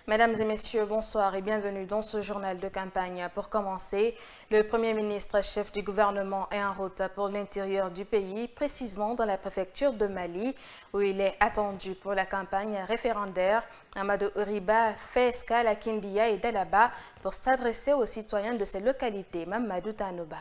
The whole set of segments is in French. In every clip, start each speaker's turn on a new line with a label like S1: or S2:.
S1: Mesdames et messieurs, bonsoir et bienvenue dans ce journal de campagne. Pour commencer, le Premier ministre, chef du gouvernement, est en route pour l'intérieur du pays, précisément dans la préfecture de Mali, où il est attendu pour la campagne référendaire. Amadou Ouriba fait escale à Kindia et Dalaba pour s'adresser aux citoyens de ces localités. Mamadou Tanouba.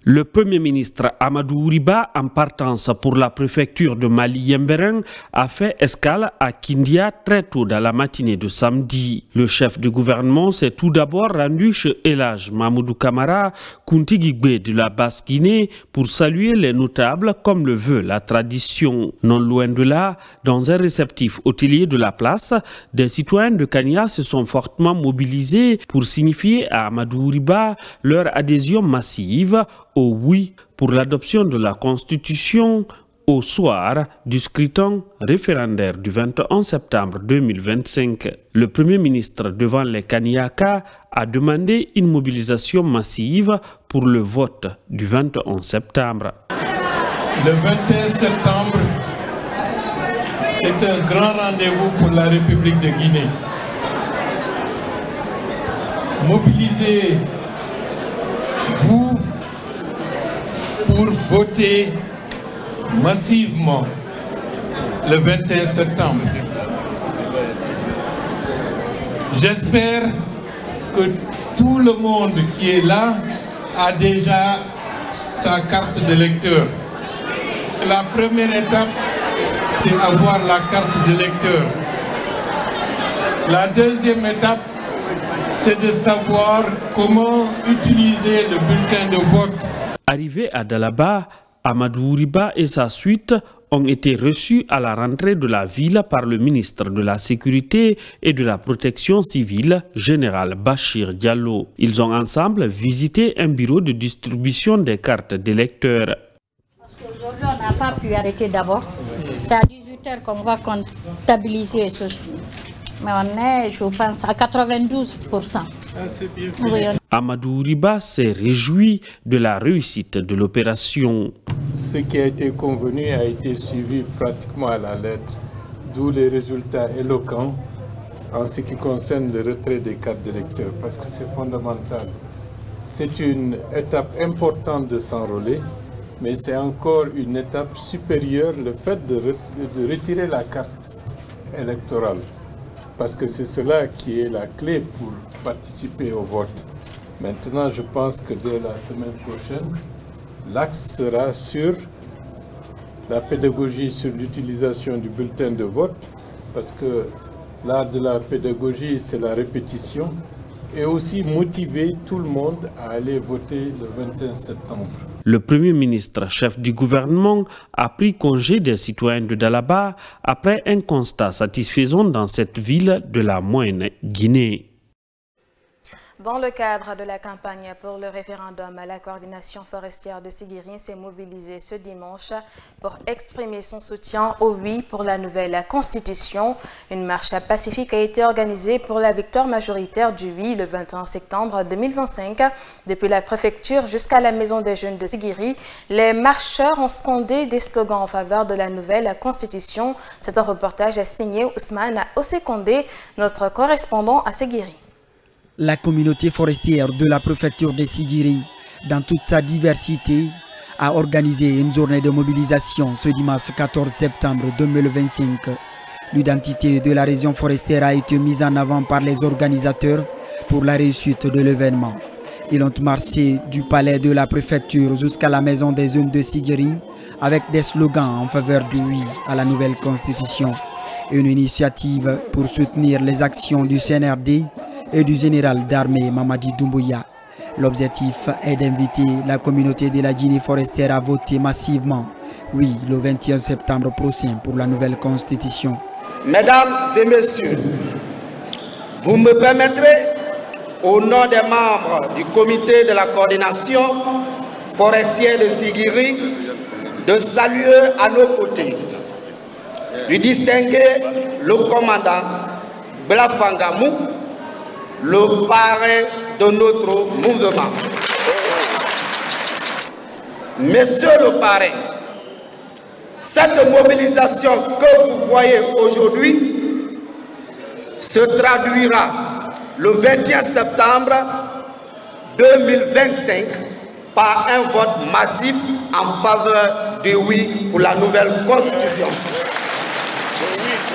S2: Le Premier ministre Amadou Ouriba, en partance pour la préfecture de Mali-Yemberen, a fait escale à Kindia très tôt dans la matinée de samedi. Le chef du gouvernement s'est tout d'abord rendu chez Elhadj Mamoudou Kamara, Kuntigigbe de la Basse-Guinée, pour saluer les notables comme le veut la tradition. Non loin de là, dans un réceptif hôtelier de la place, des citoyens de Kania se sont fortement mobilisés pour signifier à Amadou Ouriba leur adhésion massive au oui pour l'adoption de la Constitution au soir du scrutin référendaire du 21 septembre 2025. Le Premier ministre devant les Kaniaka a demandé une mobilisation massive pour le vote du 21 septembre.
S3: Le 21 septembre, c'est un grand rendez-vous pour la République de Guinée. Mobilisez-vous pour voter massivement le 21 septembre. J'espère que tout le monde qui est là a déjà sa carte d'électeur. La première étape, c'est avoir la carte d'électeur. La deuxième étape, c'est de savoir comment utiliser le bulletin de vote.
S2: Arrivé à Dalaba, Amadou Ouriba et sa suite ont été reçus à la rentrée de la ville par le ministre de la Sécurité et de la Protection civile, général Bachir Diallo. Ils ont ensemble visité un bureau de distribution des cartes d'électeurs.
S4: Aujourd'hui, on n'a pas pu arrêter d'abord. C'est à 18h qu'on va comptabiliser ceci. Mais on est, je pense, à 92%.
S3: C'est bien.
S4: Oui,
S2: Amadou Ouriba s'est réjoui de la réussite de l'opération.
S3: Ce qui a été convenu a été suivi pratiquement à la lettre, d'où les résultats éloquents en ce qui concerne le retrait des cartes d'électeurs, parce que c'est fondamental. C'est une étape importante de s'enrôler, mais c'est encore une étape supérieure, le fait de retirer la carte électorale, parce que c'est cela qui est la clé pour participer au vote. Maintenant, je pense que dès la semaine prochaine, l'axe sera sur la pédagogie sur l'utilisation du bulletin de vote, parce que l'art de la pédagogie, c'est la répétition, et aussi motiver tout le monde à aller voter le 21 septembre.
S2: Le Premier ministre, chef du gouvernement, a pris congé des citoyens de Dalaba après un constat satisfaisant dans cette ville de la Moyenne Guinée.
S1: Dans le cadre de la campagne pour le référendum, la coordination forestière de Sigiri s'est mobilisée ce dimanche pour exprimer son soutien au oui pour la nouvelle constitution. Une marche pacifique a été organisée pour la victoire majoritaire du oui le 21 septembre 2025. Depuis la préfecture jusqu'à la maison des jeunes de Sigiri, les marcheurs ont scandé des slogans en faveur de la nouvelle constitution. C'est un reportage signé Ousmane Osekondé, notre correspondant à Sigiri.
S5: La communauté forestière de la préfecture de Sigiri, dans toute sa diversité, a organisé une journée de mobilisation ce dimanche 14 septembre 2025. L'identité de la région forestière a été mise en avant par les organisateurs pour la réussite de l'événement. Ils ont marché du palais de la préfecture jusqu'à la maison des jeunes de Sigiri avec des slogans en faveur du oui à la nouvelle constitution. Une initiative pour soutenir les actions du CNRD et du général d'armée Mamadi Doumbouya. L'objectif est d'inviter la communauté de la Guinée forestière à voter massivement, oui, le 21 septembre prochain pour la nouvelle constitution.
S6: Mesdames et messieurs, vous me permettrez, au nom des membres du comité de la coordination forestière de Sigiri, de saluer à nos côtés, du distinguer le commandant Blafangamou, le parrain de notre mouvement. Monsieur le parrain, cette mobilisation que vous voyez aujourd'hui se traduira le 21 septembre 2025 par un vote massif en faveur du oui pour la nouvelle constitution.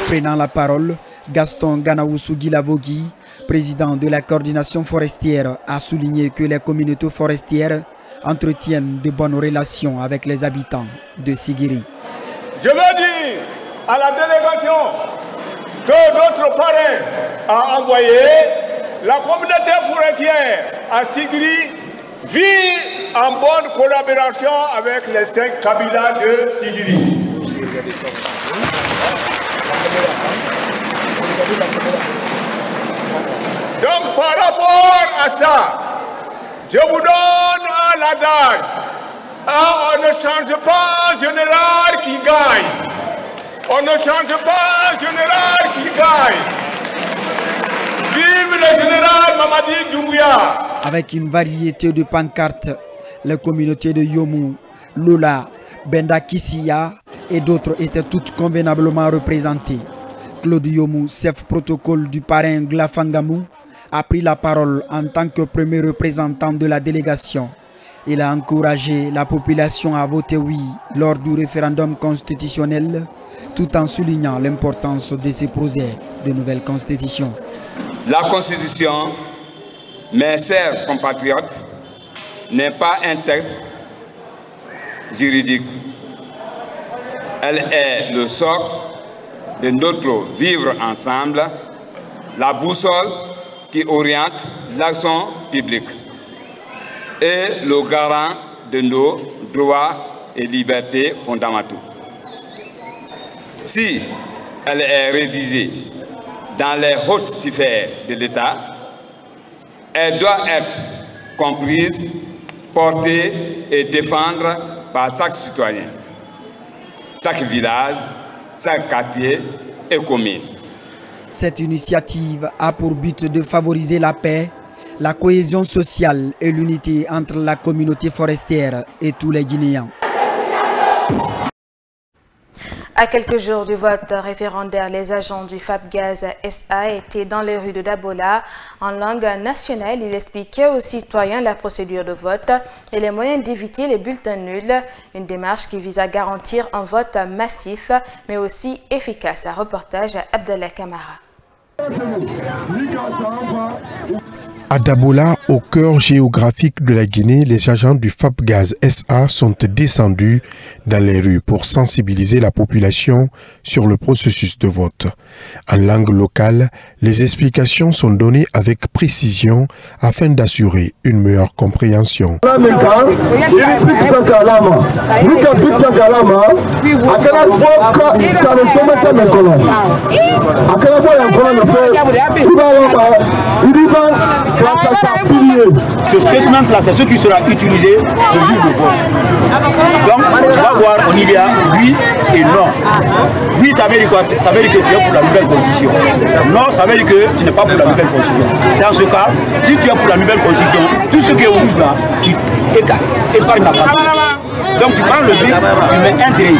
S5: Prenant la parole, Gaston Ganaoussou Guilavogui, président de la coordination forestière, a souligné que les communautés forestières entretiennent de bonnes relations avec les habitants de Sigiri.
S7: Je veux dire à la délégation que notre parrain a envoyé, la communauté forestière à Sigiri vit en bonne collaboration avec les 5 Kabylas de Sigiri. Donc par rapport à ça, je vous donne un adage. On ne change pas un général qui gagne. On ne change pas un général qui gagne. Vive le général Mamadi Doumbouya.
S5: Avec une variété de pancartes, les communautés de Yomou, Lola, Benda Kissiya et d'autres étaient toutes convenablement représentées. Claude Yomou, chef protocole du parrain Glafangamou, a pris la parole en tant que premier représentant de la délégation. Il a encouragé la population à voter oui lors du référendum constitutionnel, tout en soulignant l'importance de ces projets de nouvelle constitution.
S8: La constitution, mes chers compatriotes, n'est pas un texte juridique. Elle est le socle de notre vivre ensemble, la boussole qui oriente l'action publique et le garant de nos droits et libertés fondamentaux. Si elle est rédigée dans les hautes sphères de l'État, elle doit être comprise, portée et défendre par chaque citoyen, chaque village, chaque quartier et commune.
S5: Cette initiative a pour but de favoriser la paix, la cohésion sociale et l'unité entre la communauté forestière et tous les Guinéens.
S1: À quelques jours du vote référendaire, les agents du FAPGAZ SA étaient dans les rues de Dabola. En langue nationale, il expliquait aux citoyens la procédure de vote et les moyens d'éviter les bulletins nuls. Une démarche qui vise à garantir un vote massif, mais aussi efficace. Un reportage à Abdallah Kamara.
S9: À Dabola, au cœur géographique de la Guinée, les agents du FAPGAZ SA sont descendus dans les rues pour sensibiliser la population sur le processus de vote. En langue locale, les explications sont données avec précision afin d'assurer une meilleure compréhension.
S10: Ce spécimen-là, c'est ce qui sera utilisé le jour du vote. Donc, on va voir, on y a oui et non. Oui, ça veut dire quoi? Ça veut dire que tu es pour la nouvelle constitution. Non, ça veut dire que tu n'es pas pour la nouvelle constitution. Dans ce cas, si tu es pour la nouvelle constitution, tout ce qui est rouge là, tu épargnes la partie. Donc, tu prends le but, tu mets un trait.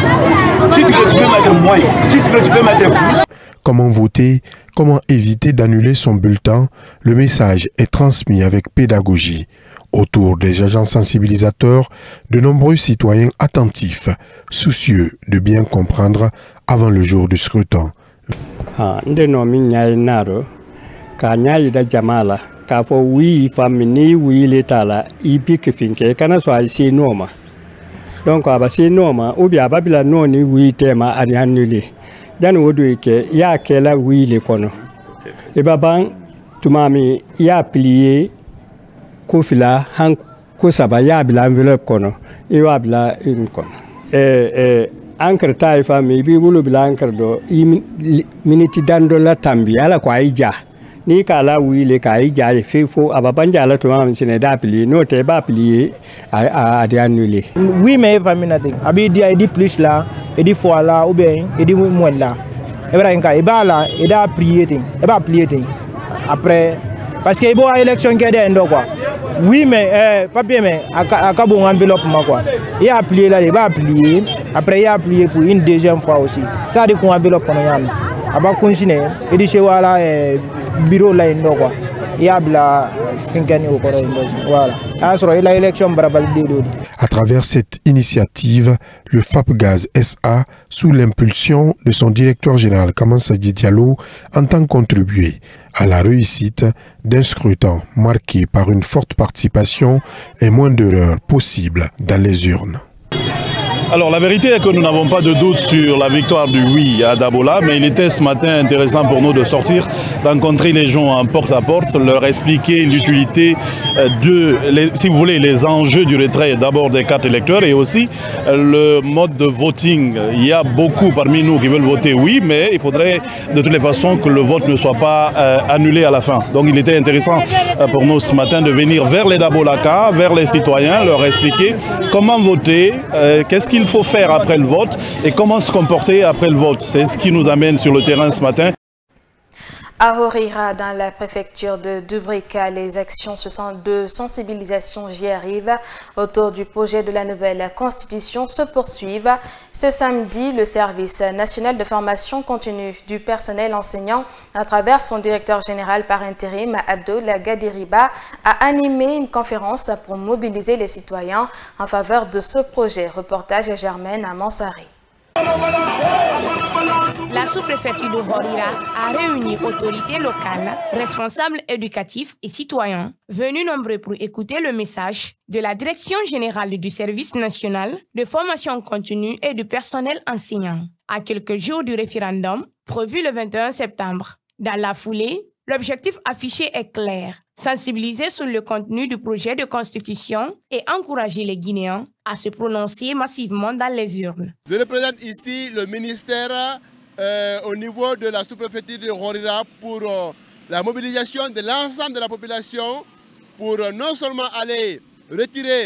S10: Si tu veux, tu peux mettre moins. Si tu veux, tu peux mettre plus.
S9: Comment voter, comment éviter d'annuler son bulletin, le message est transmis avec pédagogie. Autour des agents sensibilisateurs, de nombreux citoyens attentifs, soucieux de bien comprendre avant le jour du scrutin.
S11: Donc, dan wodo ke ya kela wile kono e baban tumami ya plier ko fila han ko saba ya bila envelope kono e wa bila une kono ankar tay fami bi bulu bila ankar do miniti dando la tambi ala ko aija ni kala wile ka aija e fefo ababan jala tumami sine da plier no te ba plier a de annuler
S12: oui mais famina de abi di plus là et des fois là ou bien et des moins là et voilà et bah là et da prier et bah plier après parce que il y a élection qui est quoi oui mais papier mais à bon enveloppe quoi il a plié là il va plier après il a plié pour une deuxième fois aussi ça dit qu'on enveloppe on y a aba continuer et di chez wala bureau là ndo quoi il y a la finkani au corps voilà asro la élection barabal de.
S9: À travers cette initiative, le FAPGAZ SA, sous l'impulsion de son directeur général Kamansadji Diallo, entend contribuer à la réussite d'un scrutin marqué par une forte participation et moins d'erreurs possibles dans les urnes.
S13: Alors la vérité est que nous n'avons pas de doute sur la victoire du oui à Dabola, mais il était ce matin intéressant pour nous de sortir, rencontrer les gens en porte-à-porte, leur expliquer l'utilité si vous voulez, les enjeux du retrait d'abord des cartes électeurs et aussi le mode de voting. Il y a beaucoup parmi nous qui veulent voter oui, mais il faudrait de toutes les façons que le vote ne soit pas annulé à la fin. Donc il était intéressant pour nous ce matin de venir vers les Dabolaka, vers les citoyens, leur expliquer comment voter, qu'est-ce qu'il faut faire après le vote et comment se comporter après le vote. C'est ce qui nous amène sur le terrain ce matin.
S1: À Horira, dans la préfecture de Dubrika, les actions de sensibilisation j'y arrive autour du projet de la nouvelle constitution se poursuivent. Ce samedi, le service national de formation continue du personnel enseignant, à travers son directeur général par intérim, Abdoul Gadiriba, a animé une conférence pour mobiliser les citoyens en faveur de ce projet. Reportage Germaine à Mansari.
S14: La sous-préfecture de Horira a réuni autorités locales, responsables éducatifs et citoyens, venus nombreux pour écouter le message de la Direction générale du service national de formation continue et du personnel enseignant, à quelques jours du référendum prévu le 21 septembre. Dans la foulée, l'objectif affiché est clair, sensibiliser sur le contenu du projet de constitution et encourager les Guinéens à se prononcer massivement dans les urnes.
S15: Je représente ici le ministère au niveau de la sous-préfecture de Horira pour la mobilisation de l'ensemble de la population pour non seulement aller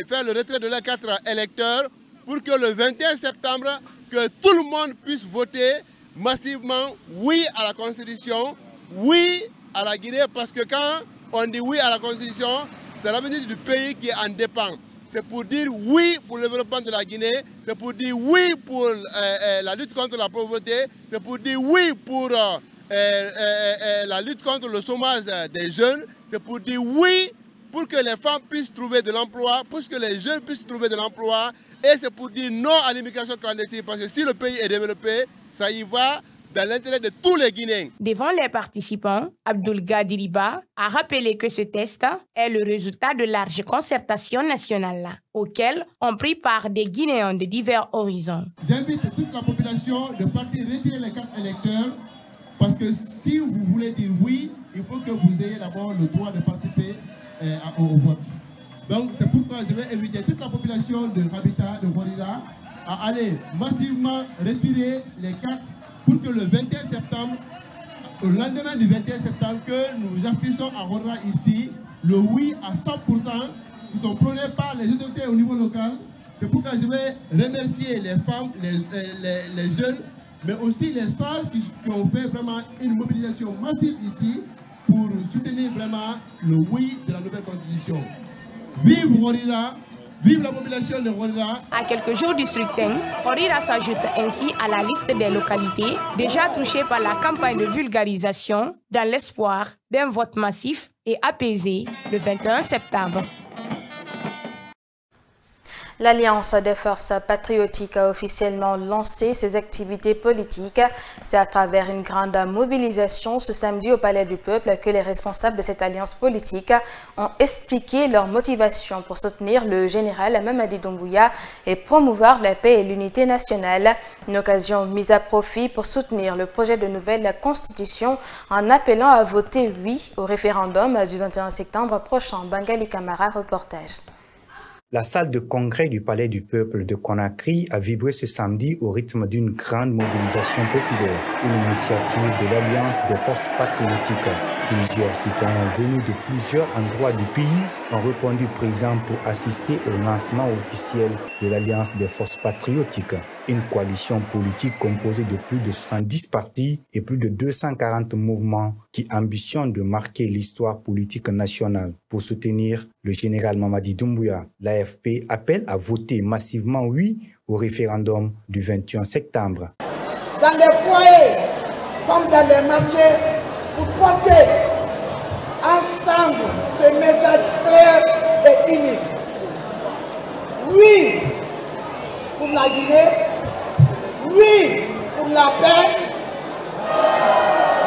S15: faire le retrait de leurs cartes électeurs pour que le 21 septembre, que tout le monde puisse voter massivement oui à la Constitution, oui à la Guinée, parce que quand on dit oui à la Constitution, c'est l'avenir du pays qui en dépend. C'est pour dire oui pour le développement de la Guinée, c'est pour dire oui pour la lutte contre la pauvreté, c'est pour dire oui pour la lutte contre le chômage des jeunes, c'est pour dire oui pour que les femmes puissent trouver de l'emploi, pour que les jeunes puissent trouver de l'emploi, et c'est pour dire non à l'immigration clandestine, parce que si le pays est développé, ça y va dans l'intérêt de tous les Guinéens.
S14: Devant les participants, Abdoul Gadiriba a rappelé que ce test est le résultat de larges concertations nationales auxquelles ont pris part des Guinéens de divers horizons.
S15: J'invite toute la population de partir retirer les cartes électeurs parce que si vous voulez dire oui, il faut que vous ayez d'abord le droit de participer au vote. Donc c'est pourquoi je vais inviter toute la population de Habitat, de Horira, à aller massivement retirer les cartes pour que le 21 septembre, au lendemain du 21 septembre, que nous affichons à Horira ici, le oui à 100%, qui sont prônés par les autorités au niveau local. C'est pourquoi je vais remercier les femmes, les jeunes, mais aussi les sages qui ont fait vraiment une mobilisation massive ici pour soutenir vraiment le oui de la nouvelle constitution. Vive Horira! Vive la population de Horira!
S14: À quelques jours du scrutin, Horira s'ajoute ainsi à la liste des localités déjà touchées par la campagne de vulgarisation dans l'espoir d'un vote massif et apaisé le 21 septembre.
S1: L'Alliance des forces patriotiques a officiellement lancé ses activités politiques. C'est à travers une grande mobilisation ce samedi au Palais du Peuple que les responsables de cette alliance politique ont expliqué leur motivation pour soutenir le général Mamadi Doumbouya et promouvoir la paix et l'unité nationale. Une occasion mise à profit pour soutenir le projet de nouvelle constitution en appelant à voter oui au référendum du 21 septembre prochain. Bangali Kamara, reportage.
S16: La salle de congrès du Palais du Peuple de Conakry a vibré ce samedi au rythme d'une grande mobilisation populaire, une initiative de l'Alliance des forces patriotiques. Plusieurs citoyens venus de plusieurs endroits du pays ont répondu présents pour assister au lancement officiel de l'Alliance des forces patriotiques, une coalition politique composée de plus de 70 partis et plus de 240 mouvements qui ambitionnent de marquer l'histoire politique nationale. Pour soutenir le général Mamadi Doumbouya, l'AFP appelle à voter massivement oui au référendum du 21 septembre.
S17: Dans les foyers
S6: comme dans les marchés, pour porter ensemble ce message clair et unique. Oui pour la Guinée, oui pour la paix.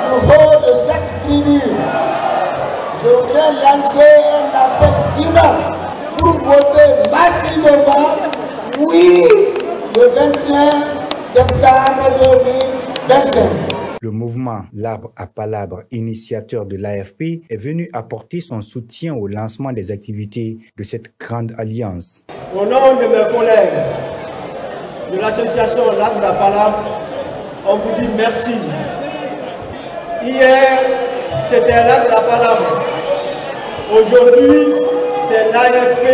S6: Du haut de cette tribune, je voudrais lancer un appel vibrant pour voter massivement oui le 21 septembre 2025.
S16: Le mouvement L'Arbre à Palabre, initiateur de l'AFP, est venu apporter son soutien au lancement des activités de cette grande alliance.
S12: Au nom de mes collègues de l'association L'Arbre à Palabre, on vous dit merci. Hier, c'était L'Arbre à Palabre. Aujourd'hui, c'est l'AFP.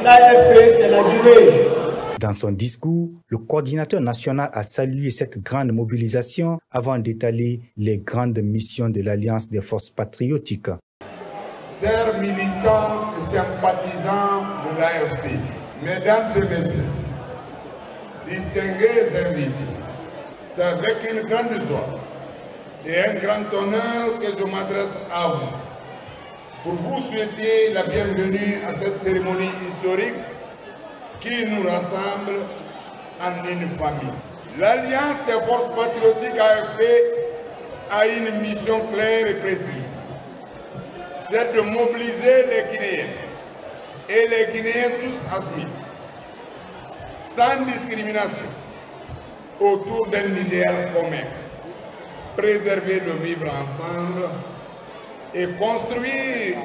S12: L'AFP, c'est la Guinée.
S16: Dans son discours, le coordinateur national a salué cette grande mobilisation avant d'étaler les grandes missions de l'Alliance des forces patriotiques.
S17: Chers militants et sympathisants de l'AFP, mesdames et messieurs, distingués invités, c'est avec une grande joie et un grand honneur que je m'adresse à vous pour vous souhaiter la bienvenue à cette cérémonie historique qui nous rassemble en une famille. L'Alliance des forces patriotiques AFP a une mission claire et précise. C'est de mobiliser les Guinéens et les Guinéens tous azimuts, sans discrimination, autour d'un idéal commun, préserver de vivre ensemble et construire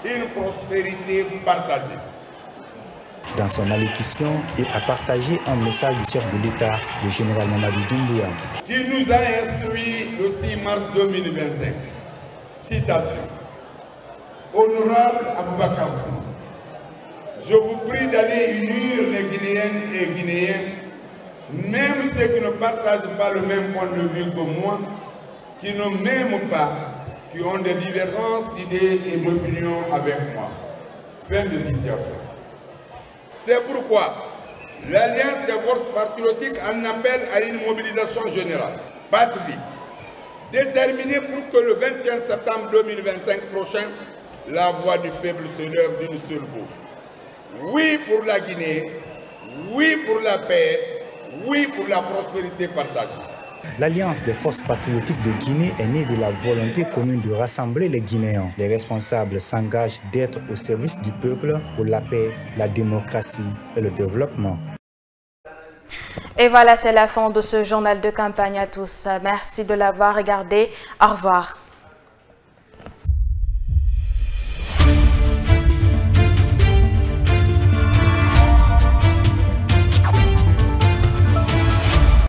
S17: une prospérité partagée.
S16: Dans son allocution, il a partagé un message du chef de l'État, le général Mamadi Doumbouya,
S17: qui nous a instruit le 6 mars 2025. Citation. Honorable Aboubakar Sow, je vous prie d'aller unir les Guinéennes et Guinéens, même ceux qui ne partagent pas le même point de vue que moi, qui ne m'aiment pas, qui ont des divergences d'idées et d'opinions avec moi. Fin de citation. C'est pourquoi l'Alliance des forces patriotiques en appelle à une mobilisation générale, pacifique, déterminée pour que le 21 septembre 2025 prochain, la voix du peuple se lève d'une seule bouche. Oui pour la Guinée, oui pour la paix, oui pour la prospérité partagée.
S16: L'Alliance des forces patriotiques de Guinée est née de la volonté commune de rassembler les Guinéens. Les responsables s'engagent d'être au service du peuple pour la paix, la démocratie et le développement.
S1: Et voilà, c'est la fin de ce journal de campagne à tous. Merci de l'avoir regardé. Au revoir.